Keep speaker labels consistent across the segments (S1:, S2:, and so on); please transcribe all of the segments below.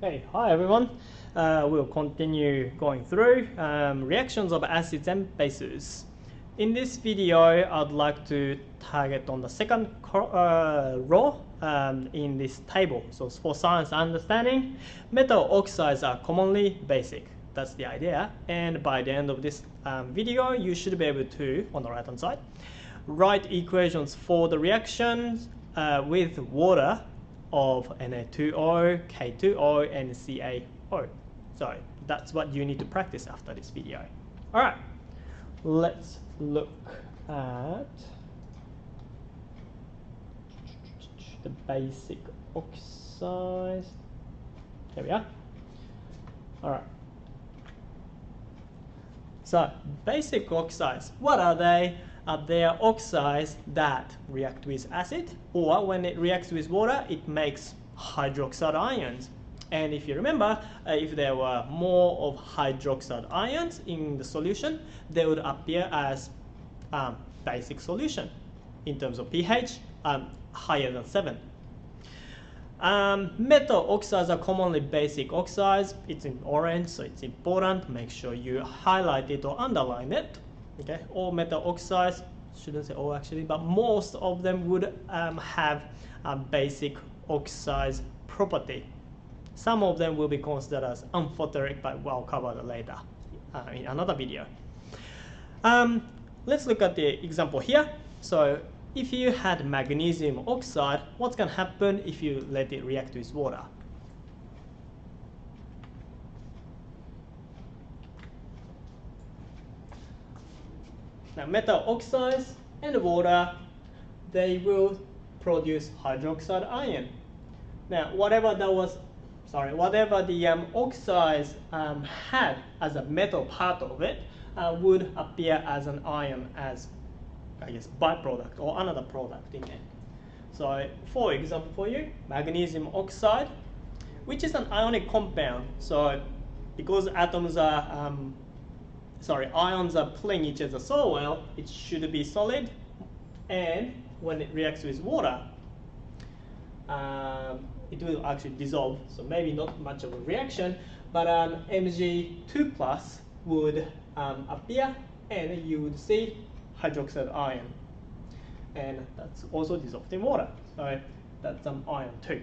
S1: Okay, hi everyone. We'll continue going through reactions of acids and bases. In this video, I'd like to target on the second row in this table. So for science understanding, metal oxides are commonly basic. That's the idea. And by the end of this video, you should be able to, on the right hand side, write equations for the reactions with water of Na2O, K2O, and CaO. So that's what you need to practice after this video. All right, let's look at the basic oxides. Here we are. All right. So basic oxides, what are they? They are oxides that react with acid, or when it reacts with water, it makes hydroxide ions. And if you remember, if there were more of hydroxide ions in the solution, they would appear as basic solution in terms of pH higher than 7. Metal oxides are commonly basic oxides. It's in orange, so it's important. Make sure you highlight it or underline it. Okay, all metal oxides, shouldn't say all actually, but most of them would have a basic oxides property. Some of them will be considered as amphoteric, but we'll cover that later in another video. Let's look at the example here. So if you had magnesium oxide, what's going to happen if you let it react with water? Now, metal oxides and water, they will produce hydroxide ion. Now, whatever the oxides had as a metal part of it would appear as an ion, as I guess byproduct or another product in it. So, for example, for you, magnesium oxide, which is an ionic compound. So, because atoms are ions are playing each other so well, it should be solid, and when it reacts with water, it will actually dissolve. So maybe not much of a reaction, but Mg2 plus would appear, and you would see hydroxide ion, and that's also dissolved in water. So that's some ion too.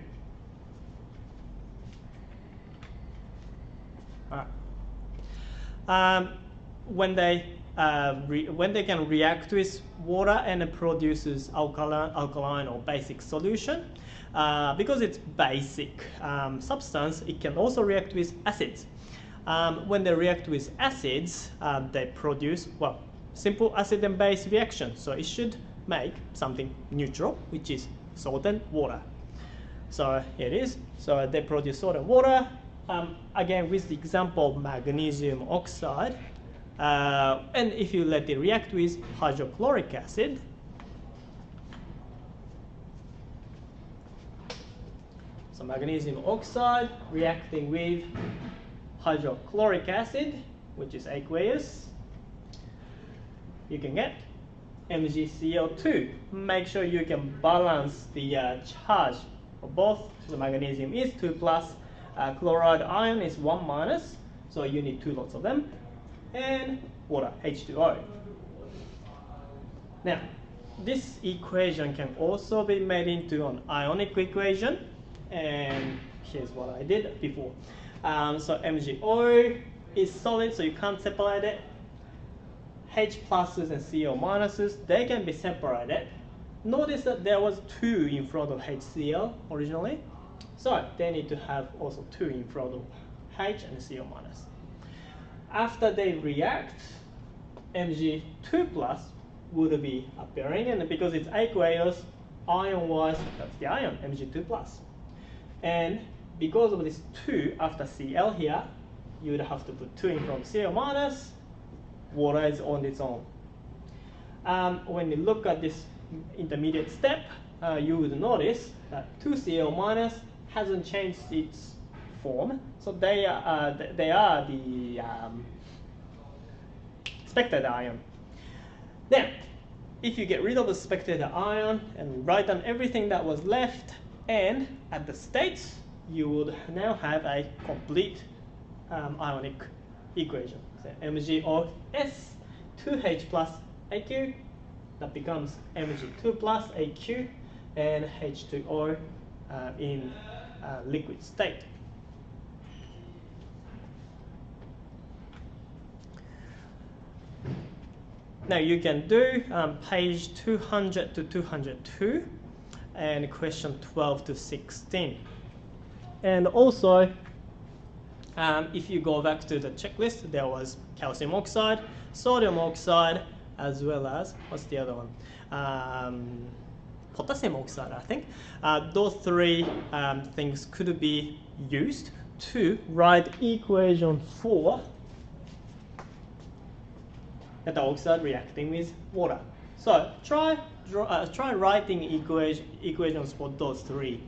S1: All right. When they can react with water and it produces alkaline or basic solution, because it's basic substance, it can also react with acids. When they react with acids, they produce, well, simple acid and base reaction. So it should make something neutral, which is salt and water. So here it is. So they produce salt and water. Again, with the example of magnesium oxide, and if you let it react with hydrochloric acid, so magnesium oxide reacting with hydrochloric acid, which is aqueous, you can get MgCl2. Make sure you can balance the charge for both. So magnesium is 2 plus, chloride ion is 1 minus, so you need 2 lots of them, and water, H2O. Now, this equation can also be made into an ionic equation, and here's what I did before. So MgO is solid, so you can't separate it. H pluses and Cl minuses, they can be separated. Notice that there was 2 in front of HCl originally, so they need to have also 2 in front of H and Cl minus. After they react, Mg2 plus would be appearing, and because it's aqueous, ion-wise, that's the ion, Mg2 plus. And because of this 2 after Cl here, you would have to put 2 in front of Cl minus. Water is on its own. When you look at this intermediate step, you would notice that 2Cl minus hasn't changed its form, so they are the spectator ion. Now, if you get rid of the spectator ion and write down everything that was left, and at the states, you would now have a complete ionic equation. So MgO S 2H plus AQ, that becomes Mg2 plus AQ, and H2O in liquid state. Now you can do page 200 to 202 and question 12 to 16. And also, if you go back to the checklist, there was calcium oxide, sodium oxide, as well as, what's the other one? Potassium oxide, I think. Those three things could be used to write equation for the oxide reacting with water. So try writing equations for those three